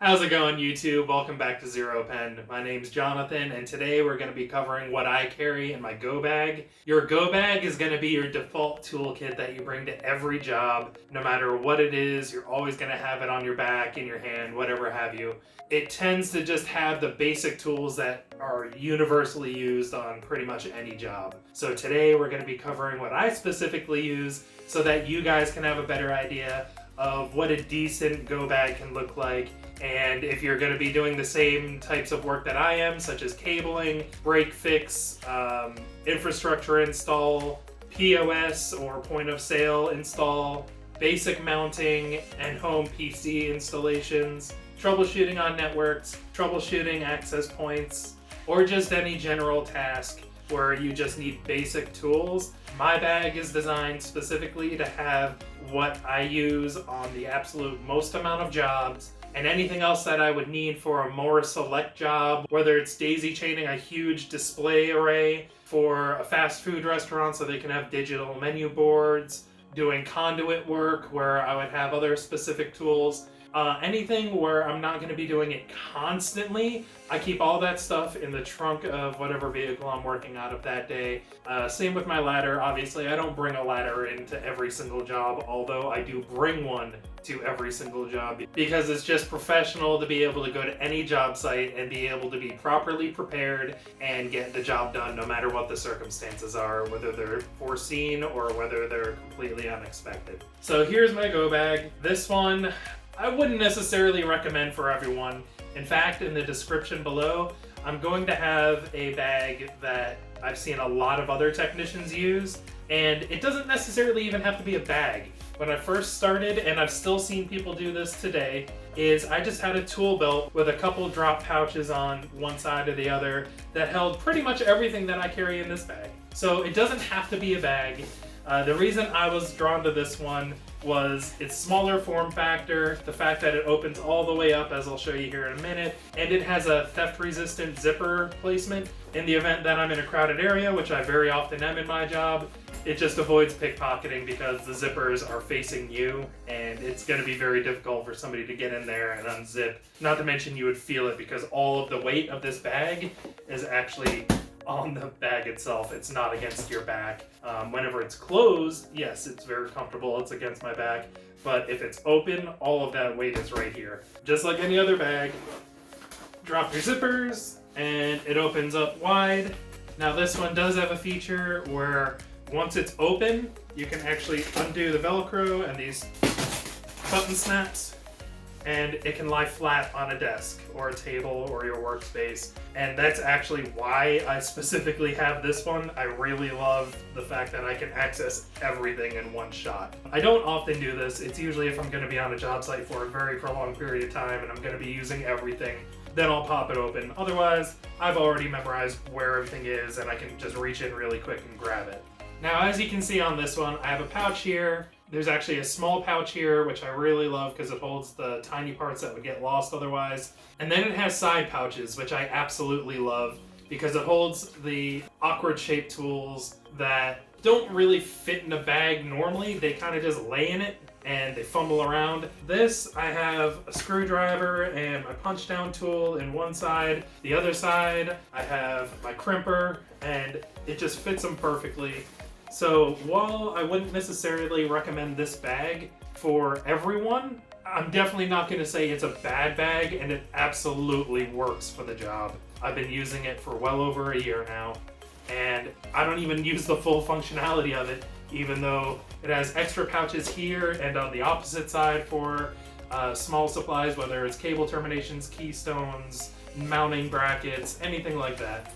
How's it going, YouTube? Welcome back to Zero Pen. My name's Jonathan, and today we're going to be covering what I carry in my go-bag. Your go-bag is going to be your default toolkit that you bring to every job. No matter what it is, you're always going to have it on your back, in your hand, whatever have you. It tends to just have the basic tools that are universally used on pretty much any job. So today we're going to be covering what I specifically use so that you guys can have a better idea of what a decent go-bag can look like. And if you're going to be doing the same types of work that I am, such as cabling, break fix, infrastructure install, POS or point of sale install, basic mounting and home PC installations, troubleshooting on networks, troubleshooting access points, or just any general task where you just need basic tools, my bag is designed specifically to have what I use on the absolute most amount of jobs, and anything else that I would need for a more select job, whether it's daisy chaining a huge display array for a fast food restaurant so they can have digital menu boards, doing conduit work where I would have other specific tools. Anything where I'm not going to be doing it constantly, I keep all that stuff in the trunk of whatever vehicle I'm working out of that day. Same with my ladder. Obviously, I don't bring a ladder into every single job, although I do bring one to every single job because it's just professional to be able to go to any job site and be able to be properly prepared and get the job done no matter what the circumstances are, whether they're foreseen or whether they're completely unexpected. So here's my go bag. This one I wouldn't necessarily recommend for everyone. In fact, in the description below, I'm going to have a bag that I've seen a lot of other technicians use, and it doesn't necessarily even have to be a bag. When I first started, and I've still seen people do this today, is I just had a tool belt with a couple drop pouches on one side or the other that held pretty much everything that I carry in this bag. So it doesn't have to be a bag. The reason I was drawn to this one was its smaller form factor, the fact that it opens all the way up, as I'll show you here in a minute, and it has a theft-resistant zipper placement. In the event that I'm in a crowded area, which I very often am in my job, it just avoids pickpocketing because the zippers are facing you, and it's going to be very difficult for somebody to get in there and unzip. Not to mention you would feel it because all of the weight of this bag is actually on the bag itself. It's not against your back. Whenever it's closed, yes, it's very comfortable. It's against my back. But if it's open, all of that weight is right here. Just like any other bag, drop your zippers and it opens up wide. Now this one does have a feature where once it's open, you can actually undo the Velcro and these button snaps, and it can lie flat on a desk or a table or your workspace. And that's actually why I specifically have this one. I really love the fact that I can access everything in one shot. I don't often do this. It's usually if I'm going to be on a job site for a very prolonged period of time and I'm going to be using everything, then I'll pop it open. Otherwise, I've already memorized where everything is and I can just reach in really quick and grab it. Now, as you can see on this one, I have a pouch here. There's actually a small pouch here, which I really love because it holds the tiny parts that would get lost otherwise. And then it has side pouches, which I absolutely love because it holds the awkward shaped tools that don't really fit in a bag normally. They kind of just lay in it and they fumble around. This, I have a screwdriver and my punch down tool in one side. The other side, I have my crimper, and it just fits them perfectly. So while I wouldn't necessarily recommend this bag for everyone, I'm definitely not going to say it's a bad bag, and it absolutely works for the job. I've been using it for well over a year now, and I don't even use the full functionality of it, even though it has extra pouches here and on the opposite side for small supplies, whether it's cable terminations, keystones, mounting brackets, anything like that.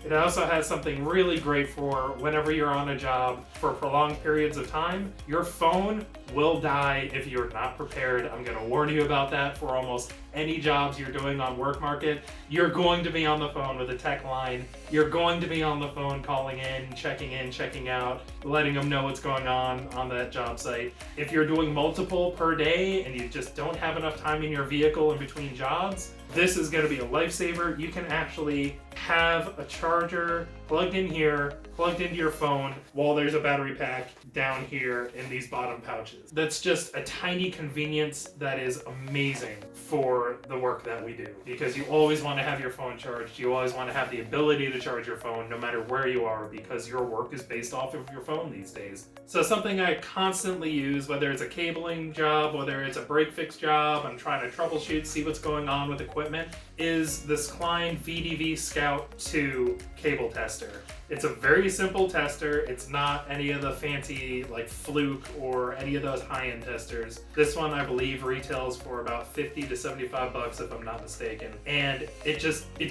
It also has something really great for whenever you're on a job for prolonged periods of time. Your phone will die if you're not prepared. I'm going to warn you about that for almost any jobs you're doing on WORKMARKET. You're going to be on the phone with a tech line. You're going to be on the phone calling in, checking out, letting them know what's going on that job site. If you're doing multiple per day and you just don't have enough time in your vehicle in between jobs, this is going to be a lifesaver. You can actually have a charger plugged in here, plugged into your phone, while there's a battery pack down here in these bottom pouches. That's just a tiny convenience that is amazing for the work that we do, because you always want to have your phone charged. You always want to have the ability to charge your phone no matter where you are, because your work is based off of your phone these days. So something I constantly use, whether it's a cabling job, whether it's a break fix job, I'm trying to troubleshoot, see what's going on with equipment, is this Klein VDV Scout 2 cable tester. It's a very simple tester. It's not any of the fancy like Fluke or any of those high-end testers. This one I believe retails for about 50 to 75 bucks if I'm not mistaken. And it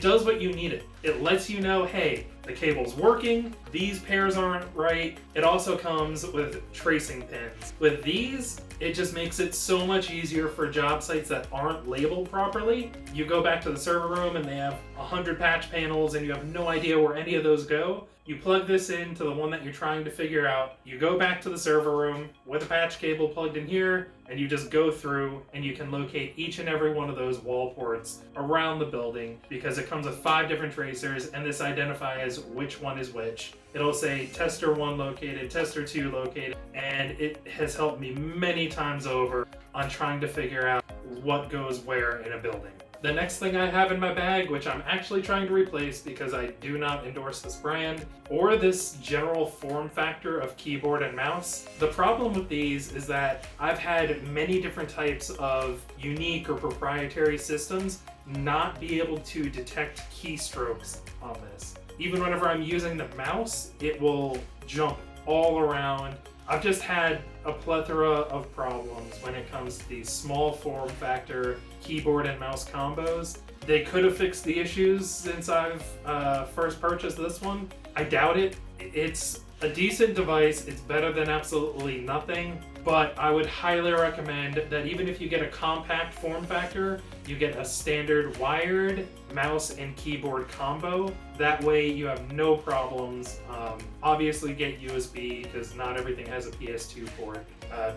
does what you need it. It lets you know, hey, the cable's working, these pairs aren't right. It also comes with tracing pins. With these, it just makes it so much easier for job sites that aren't labeled properly. You go back to the server room and they have 100 patch panels and you have no idea where any of those go. You plug this into the one that you're trying to figure out. You go back to the server room with a patch cable plugged in here, and you just go through and you can locate each and every one of those wall ports around the building, because it comes with 5 different tracers and this identifies which one is which. It'll say tester 1 located, tester 2 located, and it has helped me many times over on trying to figure out what goes where in a building. The next thing I have in my bag, which I'm actually trying to replace because I do not endorse this brand or this general form factor of keyboard and mouse. The problem with these is that I've had many different types of unique or proprietary systems not be able to detect keystrokes on this. Even whenever I'm using the mouse, it will jump all around. I've just had a plethora of problems when it comes to these small form factor keyboard and mouse combos. They could have fixed the issues since I've first purchased this one. I doubt it. It's a decent device. It's better than absolutely nothing, but I would highly recommend that even if you get a compact form factor, you get a standard wired mouse and keyboard combo. That way you have no problems. Obviously get USB, because not everything has a PS2 port.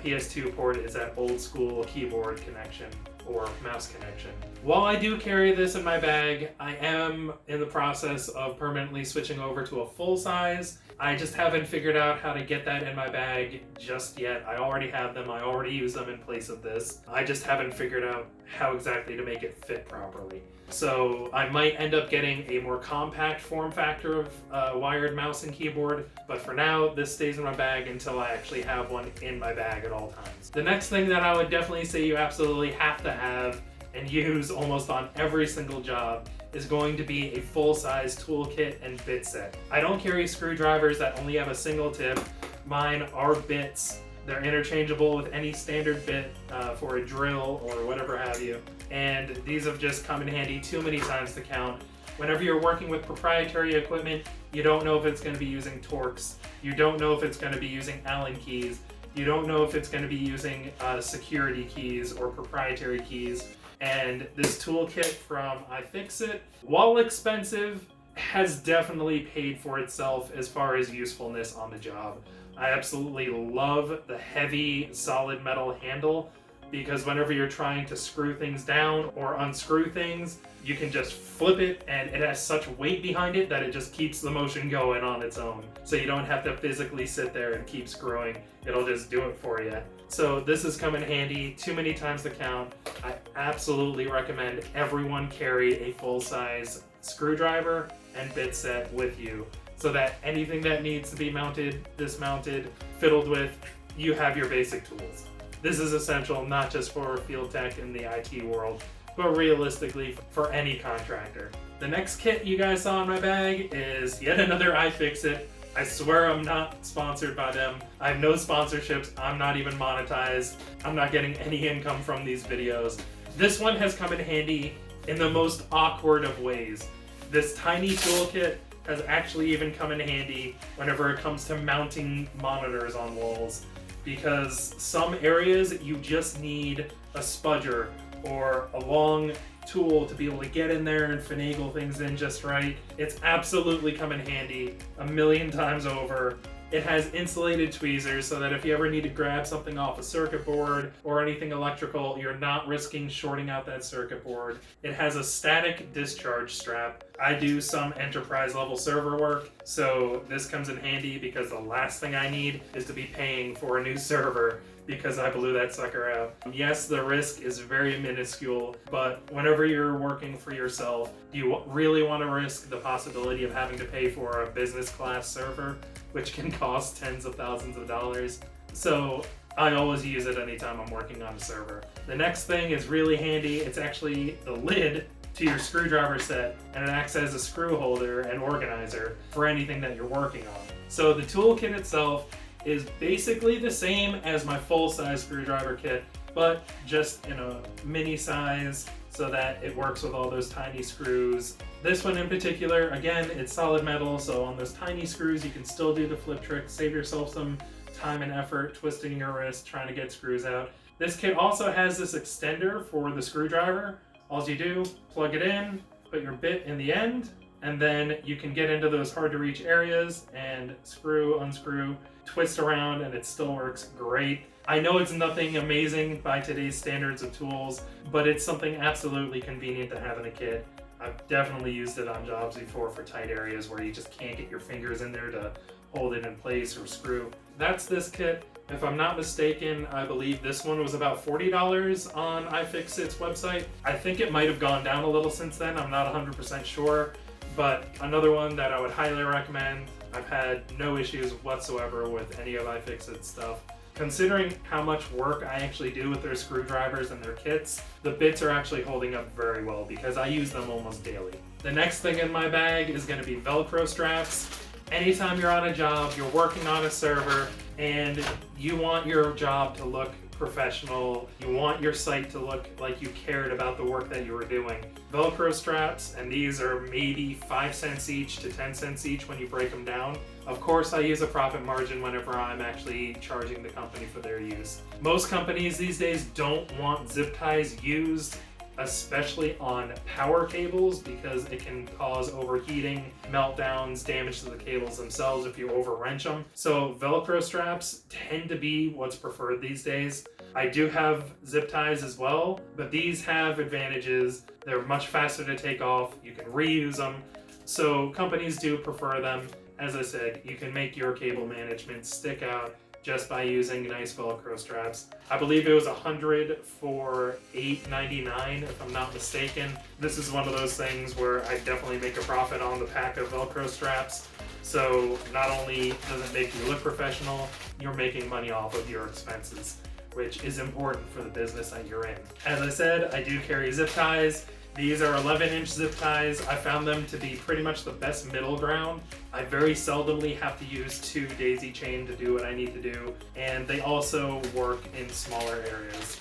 PS2 port is that old school keyboard connection or mouse connection. While I do carry this in my bag, I am in the process of permanently switching over to a full size. I just haven't figured out how to get that in my bag just yet. I already have them. I already use them in place of this. I just haven't figured out how exactly to make it fit properly. So I might end up getting a more compact form factor of wired mouse and keyboard, but for now, this stays in my bag until I actually have one in my bag at all times. The next thing that I would definitely say you absolutely have to have and use almost on every single job is going to be a full-size toolkit and bit set. I don't carry screwdrivers that only have a single tip. Mine are bits. They're interchangeable with any standard bit for a drill or whatever have you. And these have just come in handy too many times to count. Whenever you're working with proprietary equipment, you don't know if it's going to be using Torx. You don't know if it's going to be using Allen keys. You don't know if it's going to be using security keys or proprietary keys. And this toolkit from iFixit, while expensive, has definitely paid for itself as far as usefulness on the job. I absolutely love the heavy, solid metal handle, because whenever you're trying to screw things down or unscrew things, you can just flip it, and it has such weight behind it that it just keeps the motion going on its own. So you don't have to physically sit there and keep screwing. It'll just do it for you. So this has come in handy too many times to count. I absolutely recommend everyone carry a full-size screwdriver and bit set with you, so that anything that needs to be mounted, dismounted, fiddled with, you have your basic tools. This is essential not just for field tech in the IT world, but realistically for any contractor. The next kit you guys saw in my bag is yet another iFixit. I swear I'm not sponsored by them. I have no sponsorships. I'm not even monetized. I'm not getting any income from these videos. This one has come in handy in the most awkward of ways. This tiny toolkit has actually even come in handy whenever it comes to mounting monitors on walls, because some areas you just need a spudger or a long tool to be able to get in there and finagle things in just right. It's absolutely come in handy a million times over. It has insulated tweezers so that if you ever need to grab something off a circuit board or anything electrical, you're not risking shorting out that circuit board. It has a static discharge strap. I do some enterprise level server work, so this comes in handy because the last thing I need is to be paying for a new server because I blew that sucker out. Yes, the risk is very minuscule, but whenever you're working for yourself, do you really want to risk the possibility of having to pay for a business class server, which can cost tens of thousands of dollars? So I always use it anytime I'm working on a server. The next thing is really handy. It's actually the lid to your screwdriver set, and it acts as a screw holder and organizer for anything that you're working on. So the toolkit itself is basically the same as my full-size screwdriver kit, but just in a mini size so that it works with all those tiny screws. This one in particular, again, it's solid metal, so on those tiny screws you can still do the flip trick, save yourself some time and effort twisting your wrist trying to get screws out. This kit also has this extender for the screwdriver. All you do, plug it in, put your bit in the end, and then you can get into those hard to reach areas and screw, unscrew, twist around, and it still works great. I know it's nothing amazing by today's standards of tools, but it's something absolutely convenient to have in a kit. I've definitely used it on jobs before for tight areas where you just can't get your fingers in there to hold it in place or screw. That's this kit. If I'm not mistaken, I believe this one was about $40 on iFixit's website. I think it might have gone down a little since then, I'm not 100% sure, but another one that I would highly recommend. I've had no issues whatsoever with any of iFixit's stuff. Considering how much work I actually do with their screwdrivers and their kits, the bits are actually holding up very well because I use them almost daily. The next thing in my bag is going to be Velcro straps. Anytime you're on a job, you're working on a server, and you want your job to look professional, you want your site to look like you cared about the work that you were doing. Velcro straps, and these are maybe 5 cents each to 10 cents each when you break them down. Of course, I use a profit margin whenever I'm actually charging the company for their use. Most companies these days don't want zip ties used, especially on power cables, because it can cause overheating, meltdowns, damage to the cables themselves if you over wrench them. So Velcro straps tend to be what's preferred these days. I do have zip ties as well, but these have advantages. They're much faster to take off. You can reuse them. So companies do prefer them. As I said, you can make your cable management stick out just by using nice Velcro straps. I believe it was $100 for $8.99 if I'm not mistaken. This is one of those things where I definitely make a profit on the pack of Velcro straps. So not only does it make you look professional, you're making money off of your expenses, which is important for the business that you're in. As I said, I do carry zip ties. These are 11-inch zip ties. I found them to be pretty much the best middle ground. I very seldomly have to use 2 daisy chain to do what I need to do, and they also work in smaller areas.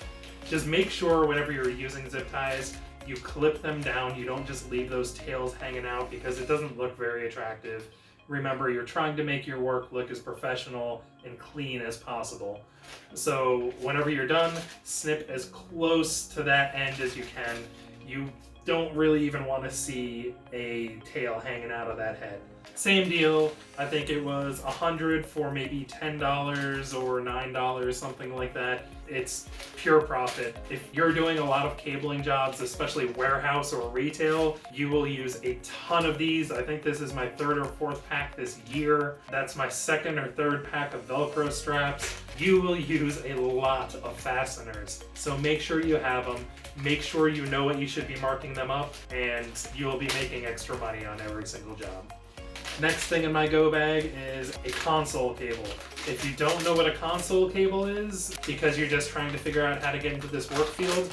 Just make sure whenever you're using zip ties, you clip them down. You don't just leave those tails hanging out because it doesn't look very attractive. Remember, you're trying to make your work look as professional and clean as possible. So whenever you're done, snip as close to that end as you can. You don't really even want to see a tail hanging out of that head. Same deal, I think it was $100 for maybe $10 or $9, something like that. It's pure profit. If you're doing a lot of cabling jobs, especially warehouse or retail, you will use a ton of these. I think this is my 3rd or 4th pack this year. That's my 2nd or 3rd pack of Velcro straps. You will use a lot of fasteners. So make sure you have them. Make sure you know what you should be marking them up, and you will be making extra money on every single job. Next thing in my go bag is a console cable. If you don't know what a console cable is, because you're just trying to figure out how to get into this work field,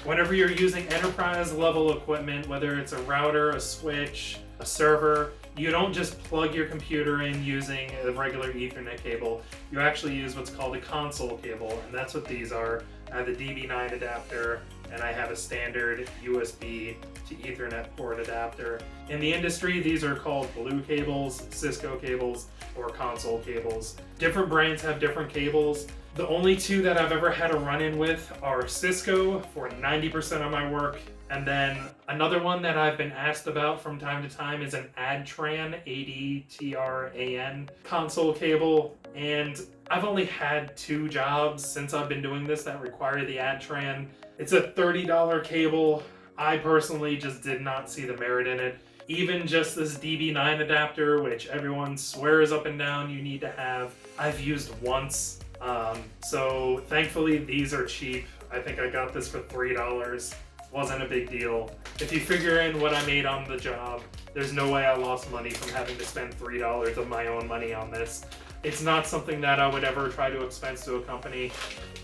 whenever you're using enterprise level equipment, whether it's a router, a switch, a server, you don't just plug your computer in using a regular Ethernet cable. You actually use what's called a console cable, and that's what these are. I have a DB9 adapter, and I have a standard USB to Ethernet port adapter. In the industry, these are called blue cables, Cisco cables, or console cables. Different brands have different cables. The only 2 that I've ever had a run-in with are Cisco for 90% of my work, And then another one that I've been asked about from time to time is an ADTRAN, ADTRAN console cable. And I've only had 2 jobs since I've been doing this that require the ADTRAN. It's a $30 cable. I personally just did not see the merit in it. Even just this DB9 adapter, which everyone swears up and down you need to have, I've used once. So thankfully these are cheap. I think I got this for $3. Wasn't a big deal. If you figure in what I made on the job, there's no way I lost money from having to spend $3 of my own money on this. It's not something that I would ever try to expense to a company.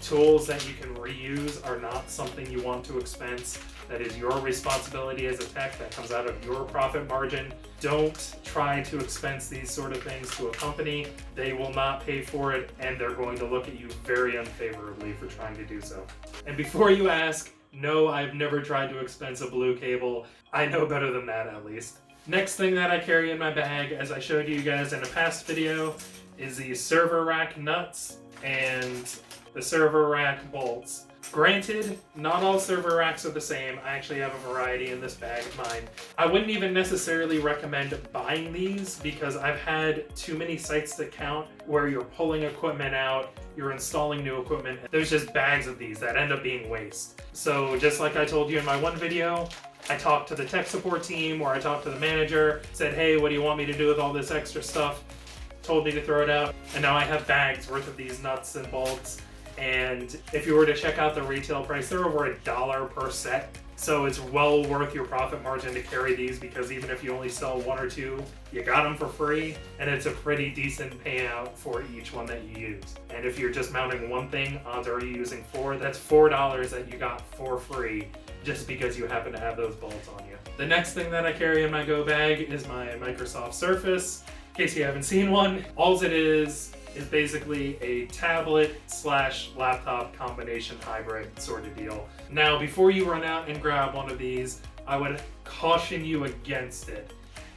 Tools that you can reuse are not something you want to expense. That is your responsibility as a tech. That comes out of your profit margin. Don't try to expense these sort of things to a company. They will not pay for it, and they're going to look at you very unfavorably for trying to do so. And before you ask, no, I've never tried to expense a blue cable. I know better than that, at least. Next thing that I carry in my bag, as I showed you guys in a past video, is the server rack nuts and the server rack bolts. Granted, not all server racks are the same. I actually have a variety in this bag of mine. I wouldn't even necessarily recommend buying these because I've had too many sites to count where you're pulling equipment out, you're installing new equipment. There's just bags of these that end up being waste. So just like I told you in my one video, I talked to the tech support team or I talked to the manager, said, hey, what do you want me to do with all this extra stuff? Told me to throw it out, and now I have bags worth of these nuts and bolts. And if you were to check out the retail price, they're over $1 per set. So it's well worth your profit margin to carry these because even if you only sell 1 or 2, you got them for free, and it's a pretty decent payout for each one that you use. And if you're just mounting one thing, odds are you're using 4, that's $4 that you got for free just because you happen to have those bolts on you. The next thing that I carry in my go bag is my Microsoft Surface. In case you haven't seen one, all it is basically a tablet/laptop combination hybrid sort of deal. Now, before you run out and grab one of these, I would caution you against it.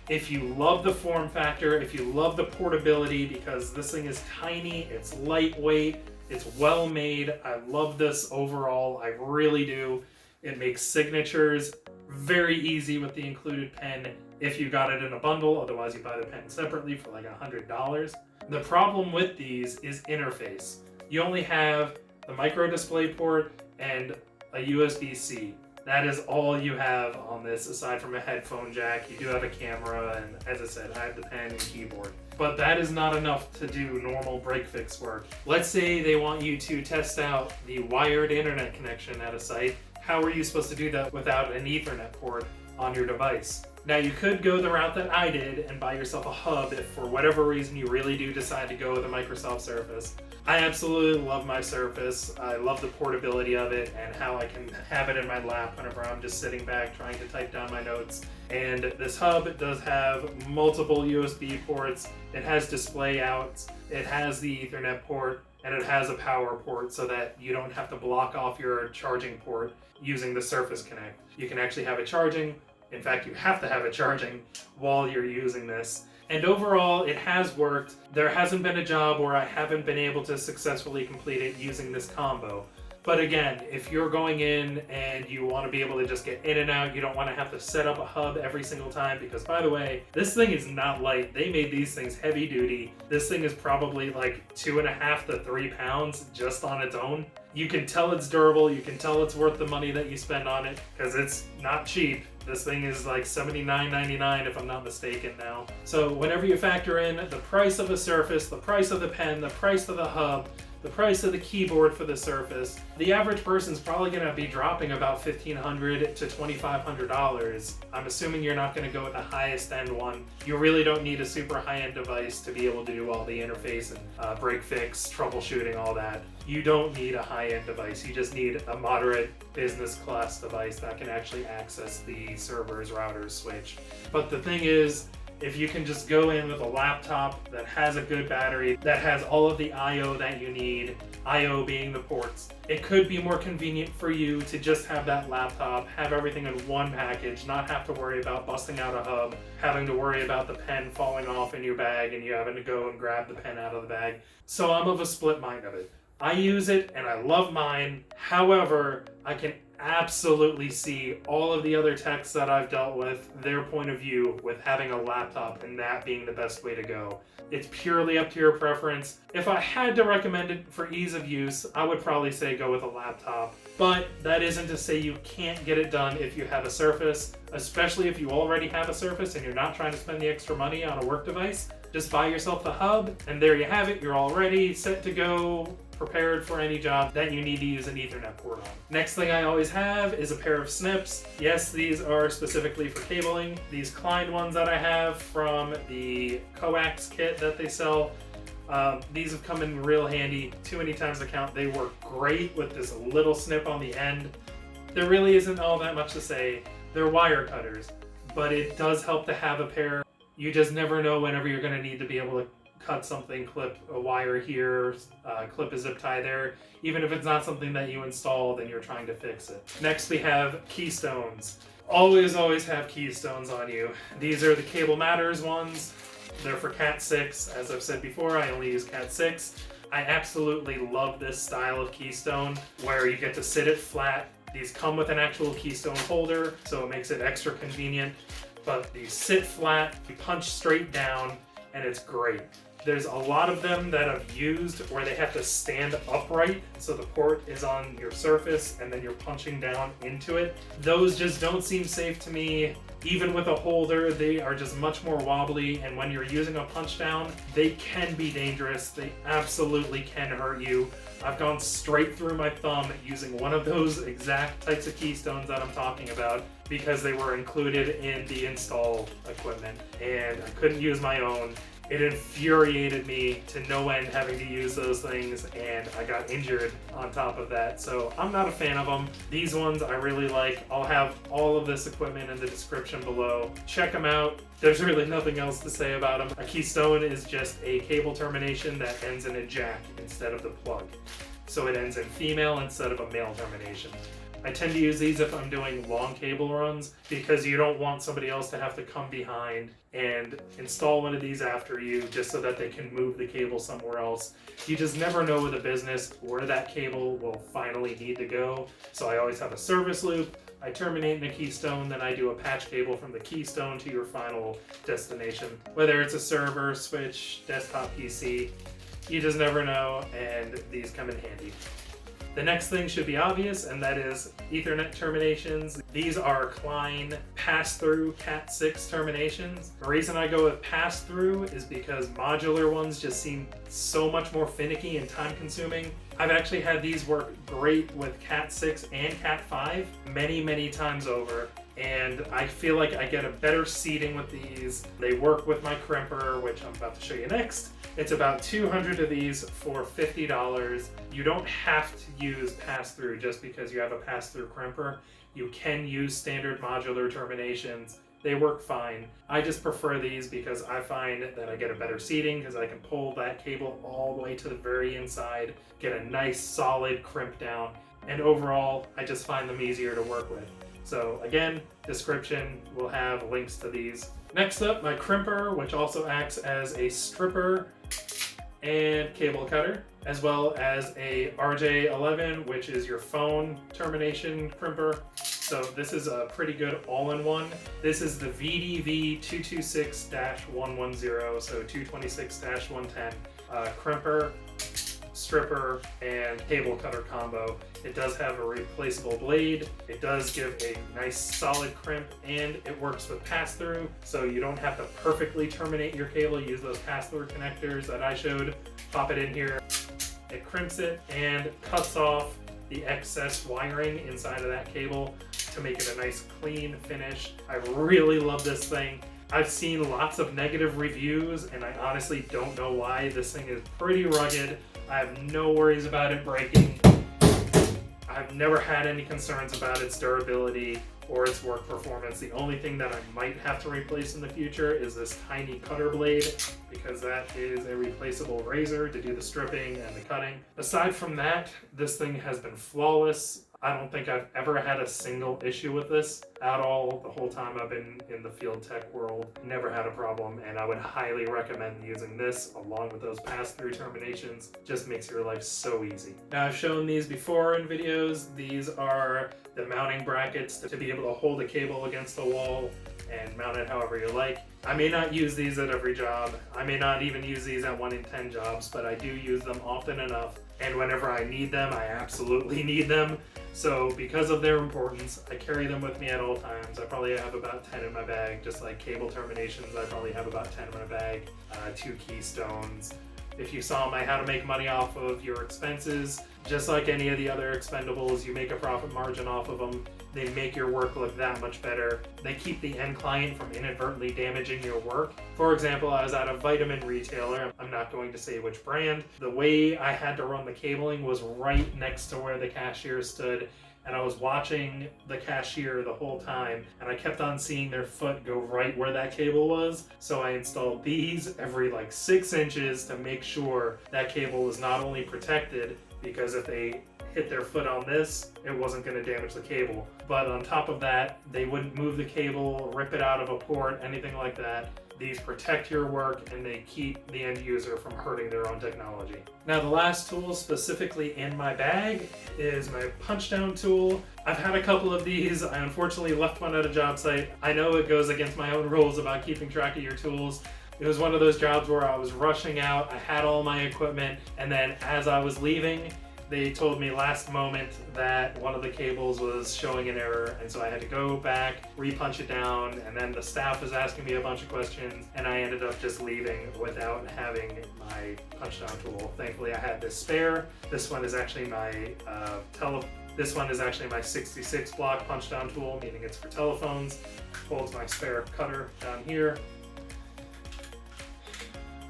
If you love the form factor, if you love the portability, because this thing is tiny, it's lightweight, it's well made, I love this overall, I really do. It makes signatures very easy with the included pen if you got it in a bundle, otherwise you buy the pen separately for like $100. The problem with these is interface. You only have the micro display port and a USB-C. That is all you have on this aside from a headphone jack. You do have a camera, and as I said, I have the pen and keyboard. But that is not enough to do normal break-fix work. Let's say they want you to test out the wired internet connection at a site. How are you supposed to do that without an Ethernet port on your device? Now, you could go the route that I did and buy yourself a hub if for whatever reason you really do decide to go with a Microsoft Surface. I absolutely love my Surface. I love the portability of it and how I can have it in my lap whenever I'm just sitting back trying to type down my notes. And this hub does have multiple USB ports. It has display outs. It has the Ethernet port. And it has a power port so that you don't have to block off your charging port using the Surface Connect. You can actually have it charging. In fact, you have to have it charging while you're using this. And overall, it has worked. There hasn't been a job where I haven't been able to successfully complete it using this combo. But again, if you're going in and you want to be able to just get in and out, you don't want to have to set up a hub every single time because, by the way, this thing is not light. They made these things heavy duty. This thing is probably like 2.5 to 3 pounds just on its own. You can tell it's durable. You can tell it's worth the money that you spend on it because it's not cheap. This thing is like $79.99 if I'm not mistaken now. So whenever you factor in the price of a Surface, the price of the pen, the price of the hub, the price of the keyboard for the Surface, the average person's probably going to be dropping about $1,500 to $2,500. I'm assuming you're not going to go with the highest end one. You really don't need a super high-end device to be able to do all the interface and break fix, troubleshooting, all that. You don't need a high-end device. You just need a moderate business class device that can actually access the servers, routers, switch. But the thing is, if you can just go in with a laptop that has a good battery, that has all of the I/O that you need, I/O being the ports, it could be more convenient for you to just have that laptop, have everything in one package, not have to worry about busting out a hub, having to worry about the pen falling off in your bag and you having to go and grab the pen out of the bag. So I'm of a split mind of it. I use it and I love mine. However, I can absolutely see all of the other techs that I've dealt with, their point of view with having a laptop and that being the best way to go. It's purely up to your preference. If I had to recommend it for ease of use, I would probably say go with a laptop. But that isn't to say you can't get it done if you have a Surface, especially if you already have a Surface and you're not trying to spend the extra money on a work device. Just buy yourself the hub, and there you have it. You're all ready, set to go, prepared for any job that you need to use an Ethernet port on. Next thing I always have is a pair of snips. Yes, these are specifically for cabling. These Klein ones that I have from the coax kit that they sell, these have come in real handy. Too many times to count. They work great with this little snip on the end. There really isn't all that much to say. They're wire cutters, but it does help to have a pair. You just never know whenever you're going to need to be able to cut something, clip a wire here, clip a zip tie there. Even if it's not something that you installed and you're trying to fix it. Next we have Keystones. Always have Keystones on you. These are the Cable Matters ones. They're for Cat6. As I've said before, I only use Cat6. I absolutely love this style of keystone where you get to sit it flat. These come with an actual keystone holder, so it makes it extra convenient. But these sit flat, you punch straight down, and it's great. There's a lot of them that I've used where they have to stand upright, so the port is on your surface and then you're punching down into it. Those just don't seem safe to me. Even with a holder, they are just much more wobbly, and when you're using a punch down, they can be dangerous. They absolutely can hurt you. I've gone straight through my thumb using one of those exact types of keystones that I'm talking about because they were included in the install equipment, and I couldn't use my own. It infuriated me to no end having to use those things, and I got injured on top of that. So I'm not a fan of them. These ones I really like. I'll have all of this equipment in the description below. Check them out. There's really nothing else to say about them. A keystone is just a cable termination that ends in a jack instead of the plug. So it ends in female instead of a male termination. I tend to use these if I'm doing long cable runs because you don't want somebody else to have to come behind and install one of these after you just so that they can move the cable somewhere else. You just never know with a business where that cable will finally need to go. So I always have a service loop. I terminate in a keystone, then I do a patch cable from the keystone to your final destination. Whether it's a server, switch, desktop PC, you just never know, and these come in handy. The next thing should be obvious, and that is Ethernet terminations. These are Klein Pass-Thru Cat6 terminations. The reason I go with Pass-Thru is because modular ones just seem so much more finicky and time consuming. I've actually had these work great with Cat6 and Cat5 many times over, and I feel like I get a better seating with these. They work with my Crimper, which I'm about to show you next. It's about 200 of these for $50. You don't have to use Pass-Thru just because you have a Pass-Thru Crimper. You can use standard modular terminations. They work fine. I just prefer these because I find that I get a better seating because I can pull that cable all the way to the very inside, get a nice solid crimp down, and overall, I just find them easier to work with. So again, description will have links to these. Next up, my Crimper, which also acts as a stripper and cable cutter, as well as a RJ11, which is your phone termination crimper. So this is a pretty good all-in-one. This is the VDV 226-110, so 226-110 crimper, stripper, and cable cutter combo. It does have a replaceable blade. It does give a nice solid crimp, and it works with Pass-Thru, so you don't have to perfectly terminate your cable. Use those Pass-Thru connectors that I showed. Pop it in here. It crimps it and cuts off the excess wiring inside of that cable to make it a nice clean finish. I really love this thing. I've seen lots of negative reviews, and I honestly don't know why. This thing is pretty rugged. I have no worries about it breaking. I've never had any concerns about its durability or its work performance. The only thing that I might have to replace in the future is this tiny cutter blade, because that is a replaceable razor to do the stripping and the cutting. Aside from that, this thing has been flawless. I don't think I've ever had a single issue with this at all. The whole time I've been in the field tech world, never had a problem, and I would highly recommend using this along with those Pass-Thru terminations. Just makes your life so easy. Now, I've shown these before in videos. These are the mounting brackets to be able to hold a cable against the wall and mount it however you like. I may not use these at every job. I may not even use these at 1 in 10 jobs, but I do use them often enough. And whenever I need them, I absolutely need them. So because of their importance, I carry them with me at all times. I probably have about 10 in my bag, just like cable terminations. I probably have about 10 in my bag, 2 keystones. If you saw my how to make money off of your expenses, just like any of the other expendables, you make a profit margin off of them. They make your work look that much better. They keep the end client from inadvertently damaging your work. For example, I was at a vitamin retailer. I'm not going to say which brand. The way I had to run the cabling was right next to where the cashier stood, and I was watching the cashier the whole time, and I kept on seeing their foot go right where that cable was. So I installed these every like 6 inches to make sure that cable was not only protected, because if they hit their foot on this, it wasn't going to damage the cable. But on top of that, they wouldn't move the cable, rip it out of a port, anything like that. These protect your work and they keep the end user from hurting their own technology. Now, the last tool specifically in my bag is my punch down tool. I've had a couple of these. I unfortunately left one at a job site. I know it goes against my own rules about keeping track of your tools. It was one of those jobs where I was rushing out, I had all my equipment, and then as I was leaving, they told me last moment that one of the cables was showing an error, and so I had to go back, re-punch it down, and then the staff was asking me a bunch of questions, and I ended up just leaving without having my punch down tool. Thankfully, I had this spare. This one is actually my This one is actually my 66 block punch down tool, meaning it's for telephones. Holds my spare cutter down here,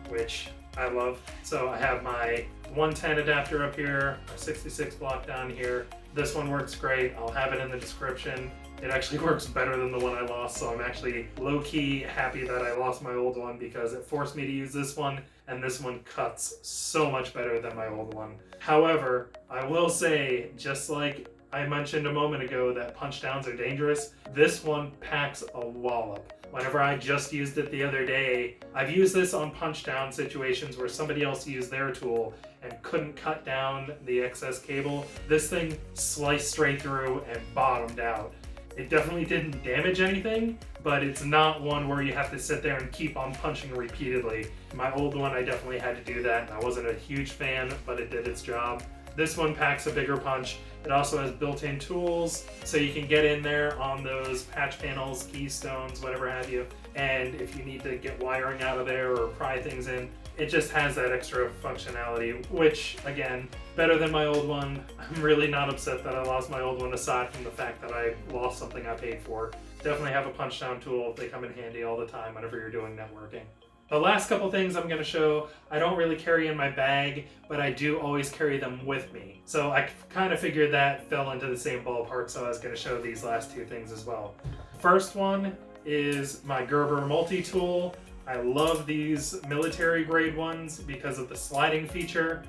which I love. So I have my 110 adapter up here, a 66 block down here. This one works great. I'll have it in the description. It actually works better than the one I lost, so I'm actually low-key happy that I lost my old one because it forced me to use this one, and this one cuts so much better than my old one. However, I will say, just like I mentioned a moment ago that punch downs are dangerous, this one packs a wallop. Whenever I just used it the other day, I've used this on punch down situations where somebody else used their tool and couldn't cut down the excess cable. This thing sliced straight through and bottomed out. It definitely didn't damage anything, but it's not one where you have to sit there and keep on punching repeatedly. My old one, I definitely had to do that, and I wasn't a huge fan, but it did its job. This one packs a bigger punch. It also has built-in tools, so you can get in there on those patch panels, keystones, whatever have you. And if you need to get wiring out of there or pry things in, it just has that extra functionality, which, again, better than my old one. I'm really not upset that I lost my old one, aside from the fact that I lost something I paid for. Definitely have a punch-down tool. They come in handy all the time whenever you're doing networking. The last couple things I'm going to show, I don't really carry in my bag, but I do always carry them with me. So I kind of figured that fell into the same ballpark, so I was going to show these last two things as well. First one is my Gerber Multitool. I love these military grade ones because of the sliding feature.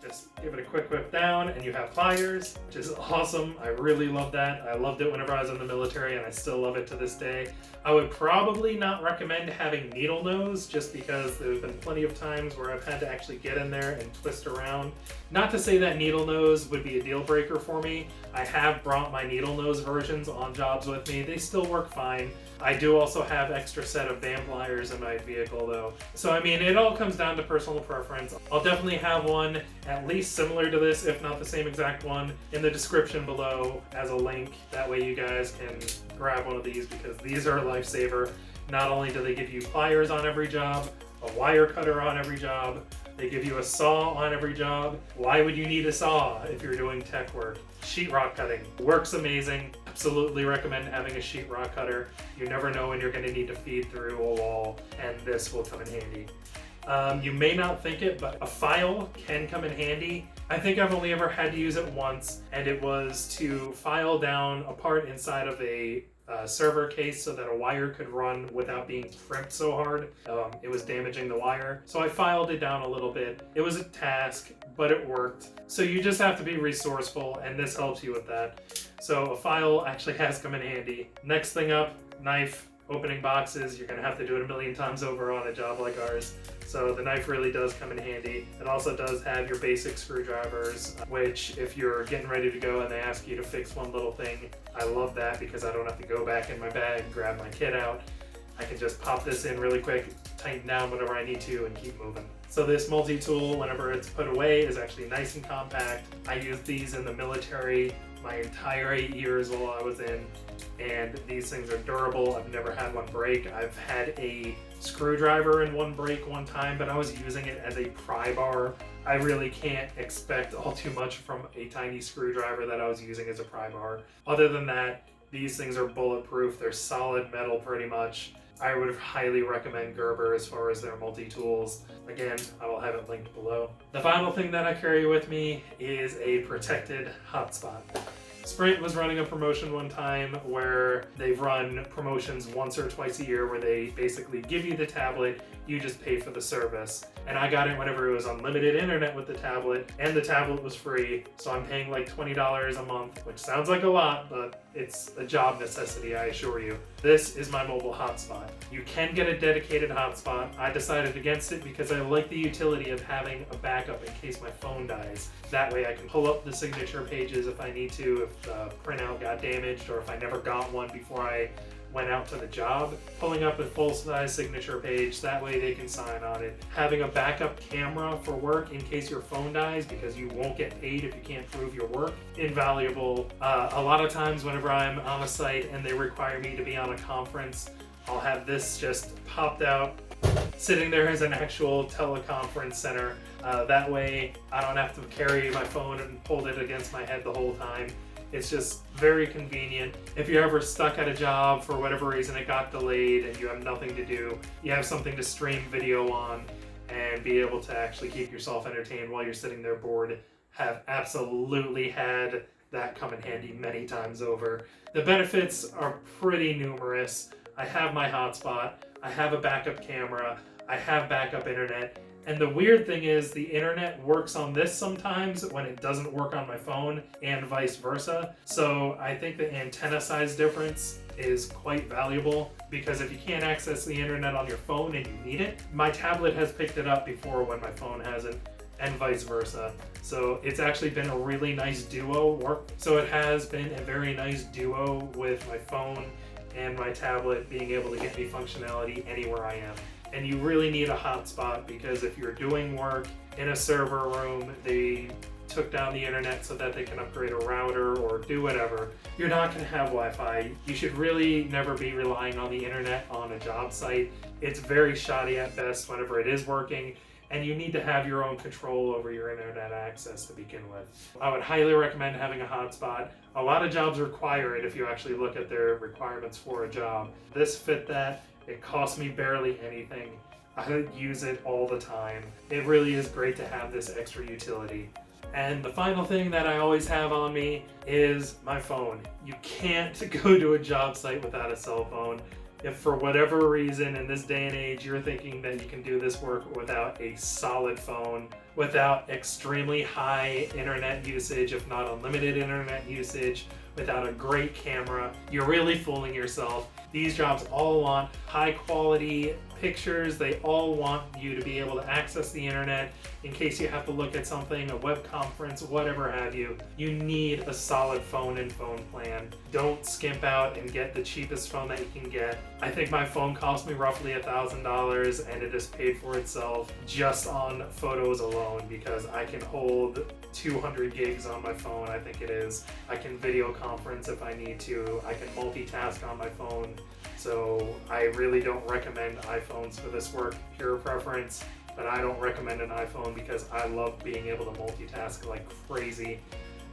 Just give it a quick whip down and you have pliers, which is awesome. I really love that. I loved it whenever I was in the military and I still love it to this day. I would probably not recommend having needle nose just because there's been plenty of times where I've had to actually get in there and twist around. Not to say that needle nose would be a deal breaker for me. I have brought my needle nose versions on jobs with me. They still work fine. I do also have extra set of band pliers in my vehicle though. So I mean, it all comes down to personal preference. I'll definitely have one at least similar to this, if not the same exact one, in the description below as a link. That way you guys can grab one of these because these are a lifesaver. Not only do they give you pliers on every job, a wire cutter on every job, they give you a saw on every job. Why would you need a saw if you're doing tech work? Sheetrock cutting works amazing. Absolutely recommend having a sheetrock cutter. You never know when you're going to need to feed through a wall, and this will come in handy. You may not think it, but a file can come in handy. I think I've only ever had to use it once, and it was to file down a part inside of a server case so that a wire could run without being crimped so hard. It was damaging the wire. So I filed it down a little bit. It was a task, but it worked. So you just have to be resourceful, and this helps you with that. So a file actually has come in handy. Next thing up, knife. Opening boxes, you're gonna have to do it a million times over on a job like ours. So the knife really does come in handy. It also does have your basic screwdrivers, which if you're getting ready to go and they ask you to fix one little thing, I love that because I don't have to go back in my bag, grab my kit out. I can just pop this in really quick, tighten down whatever I need to, and keep moving. So this multi-tool, whenever it's put away, is actually nice and compact. I used these in the military my entire 8 years while I was in, and these things are durable. I've never had one break. I've had a screwdriver in one break one time, but I was using it as a pry bar. I really can't expect all too much from a tiny screwdriver that I was using as a pry bar. Other than that, these things are bulletproof. They're solid metal pretty much. I would highly recommend Gerber as far as their multi-tools. Again, I will have it linked below. The final thing that I carry with me is a protected hotspot. Sprint was running a promotion one time where they've run promotions once or twice a year where they basically give you the tablet, you just pay for the service. And I got it whenever it was unlimited internet with the tablet, and the tablet was free, so I'm paying like $20 a month, which sounds like a lot, but it's a job necessity, I assure you. This is my mobile hotspot. You can get a dedicated hotspot. I decided against it because I like the utility of having a backup in case my phone dies. That way I can pull up the signature pages if I need to, if the printout got damaged, or if I never got one before I went out to the job, pulling up a full-size signature page, that way they can sign on it. Having a backup camera for work in case your phone dies, because you won't get paid if you can't prove your work, invaluable. A lot of times whenever I'm on a site and they require me to be on a conference, I'll have this just popped out, sitting there as an actual teleconference center. That way I don't have to carry my phone and hold it against my head the whole time. It's just very convenient. If you're ever stuck at a job for whatever reason, it got delayed and you have nothing to do, you have something to stream video on and be able to actually keep yourself entertained while you're sitting there bored. Have absolutely had that come in handy many times over. The benefits are pretty numerous. I have my hotspot, I have a backup camera, I have backup internet. And the weird thing is the internet works on this sometimes when it doesn't work on my phone, and vice versa. So I think the antenna size difference is quite valuable, because if you can't access the internet on your phone and you need it, my tablet has picked it up before when my phone hasn't, and vice versa. So it's actually been a really nice duo work. So it has been a very nice duo with my phone and my tablet being able to get me functionality anywhere I am. And you really need a hotspot, because if you're doing work in a server room, they took down the internet so that they can upgrade a router or do whatever. You're not going to have Wi-Fi. You should really never be relying on the internet on a job site. It's very shoddy at best whenever it is working, and you need to have your own control over your internet access to begin with. I would highly recommend having a hotspot. A lot of jobs require it if you actually look at their requirements for a job. This fit that. It costs me barely anything. I use it all the time. It really is great to have this extra utility. And the final thing that I always have on me is my phone. You can't go to a job site without a cell phone. If for whatever reason in this day and age you're thinking that you can do this work without a solid phone, without extremely high internet usage, if not unlimited internet usage, without a great camera, you're really fooling yourself. These jobs all want high quality pictures. They all want you to be able to access the internet in case you have to look at something, a web conference, whatever have you. You need a solid phone and phone plan. Don't skimp out and get the cheapest phone that you can get. I think my phone cost me roughly $1,000, and it has paid for itself just on photos alone, because I can hold 200 gigs on my phone, I think it is. I can video conference if I need to. I can multitask on my phone. So I really don't recommend iPhones for this work, pure preference, but I don't recommend an iPhone because I love being able to multitask like crazy.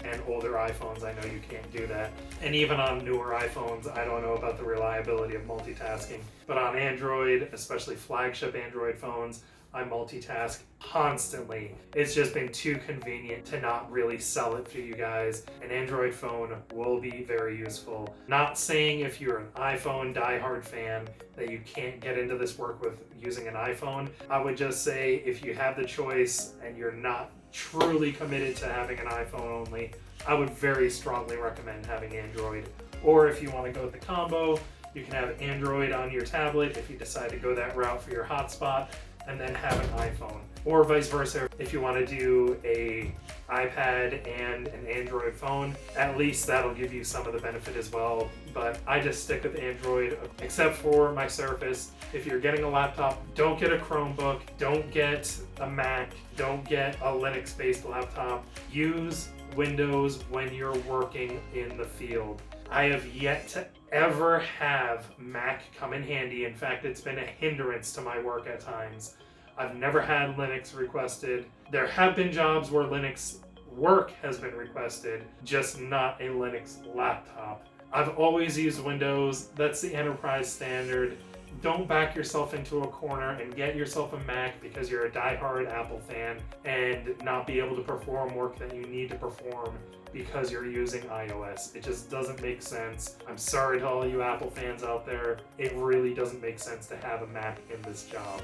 And older iPhones, I know you can't do that. And even on newer iPhones, I don't know about the reliability of multitasking. But on Android, especially flagship Android phones, I multitask constantly. It's just been too convenient to not really sell it to you guys. An Android phone will be very useful. Not saying if you're an iPhone diehard fan that you can't get into this work with using an iPhone. I would just say if you have the choice and you're not truly committed to having an iPhone only, I would very strongly recommend having Android. Or if you want to go with the combo, you can have Android on your tablet if you decide to go that route for your hotspot, and then have an iPhone. Or vice versa, if you want to do a iPad and an Android phone, at least that'll give you some of the benefit as well. But I just stick with Android, except for my Surface. If you're getting a laptop, don't get a Chromebook, don't get a Mac, don't get a Linux-based laptop. Use Windows when you're working in the field. I have yet to ever have Mac come in handy. In fact, it's been a hindrance to my work at times. I've never had Linux requested. There have been jobs where Linux work has been requested, just not a Linux laptop. I've always used Windows. That's the enterprise standard. Don't back yourself into a corner and get yourself a Mac because you're a diehard Apple fan and not be able to perform work that you need to perform because you're using iOS. It just doesn't make sense. I'm sorry to all you Apple fans out there. It really doesn't make sense to have a Mac in this job.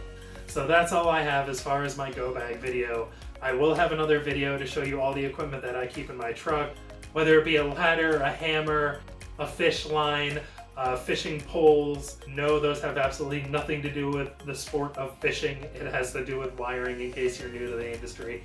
So that's all I have as far as my Go-Bag video. I will have another video to show you all the equipment that I keep in my truck, whether it be a ladder, a hammer, a fish line, fishing poles. No, those have absolutely nothing to do with the sport of fishing. It has to do with wiring, in case you're new to the industry.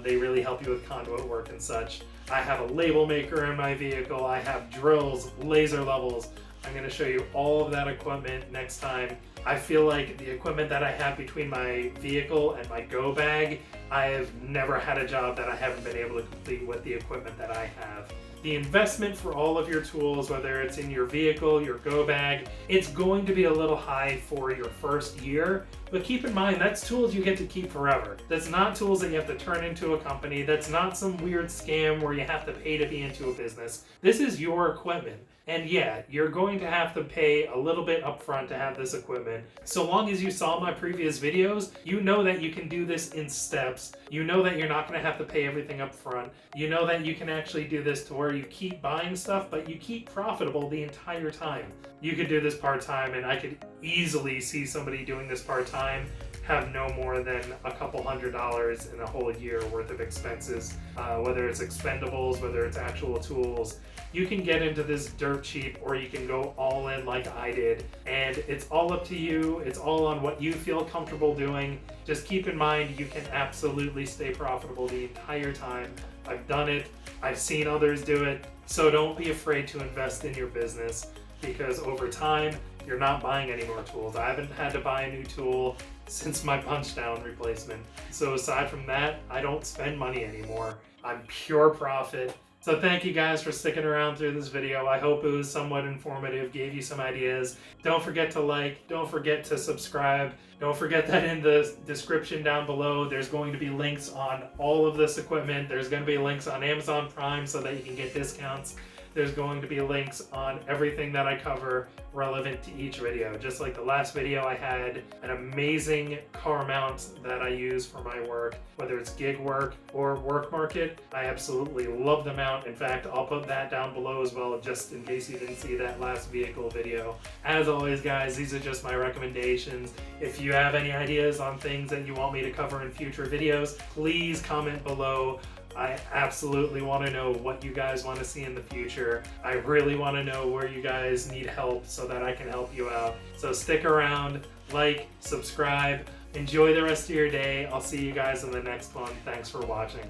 They really help you with conduit work and such. I have a label maker in my vehicle. I have drills, laser levels. I'm going to show you all of that equipment next time. I feel like the equipment that I have between my vehicle and my Go-Bag, I have never had a job that I haven't been able to complete with the equipment that I have. The investment for all of your tools, whether it's in your vehicle, your Go-Bag, it's going to be a little high for your first year, but keep in mind that's tools you get to keep forever. That's not tools that you have to turn into a company. That's not some weird scam where you have to pay to be into a business. This is your equipment. And yeah, you're going to have to pay a little bit upfront to have this equipment. So long as you saw my previous videos, you know that you can do this in steps. You know that you're not going to have to pay everything up front. You know that you can actually do this to where you keep buying stuff, but you keep profitable the entire time. You could do this part-time, and I could easily see somebody doing this part-time have no more than a couple $100s in a whole year worth of expenses, whether it's expendables, whether it's actual tools. You can get into this dirt cheap, or you can go all in like I did, and it's all up to you. It's all on what you feel comfortable doing. Just keep in mind you can absolutely stay profitable the entire time. I've done it. I've seen others do it. So don't be afraid to invest in your business, because over time you're not buying any more tools. I haven't had to buy a new tool since my punch down replacement. So aside from that, I don't spend money anymore. I'm pure profit. So thank you guys for sticking around through this video. I hope it was somewhat informative, gave you some ideas. Don't forget to like, don't forget to subscribe. Don't forget that in the description down below, there's going to be links on all of this equipment. There's going to be links on Amazon Prime so that you can get discounts. There's going to be links on everything that I cover relevant to each video. Just like the last video, I had an amazing car mount that I use for my work, whether it's gig work or WORKMARKET. I absolutely love the mount. In fact, I'll put that down below as well, just in case you didn't see that last vehicle video. As always, guys, these are just my recommendations. If you have any ideas on things that you want me to cover in future videos, please comment below. I absolutely want to know what you guys want to see in the future. I really want to know where you guys need help so that I can help you out. So stick around, like, subscribe, enjoy the rest of your day. I'll see you guys in the next one. Thanks for watching.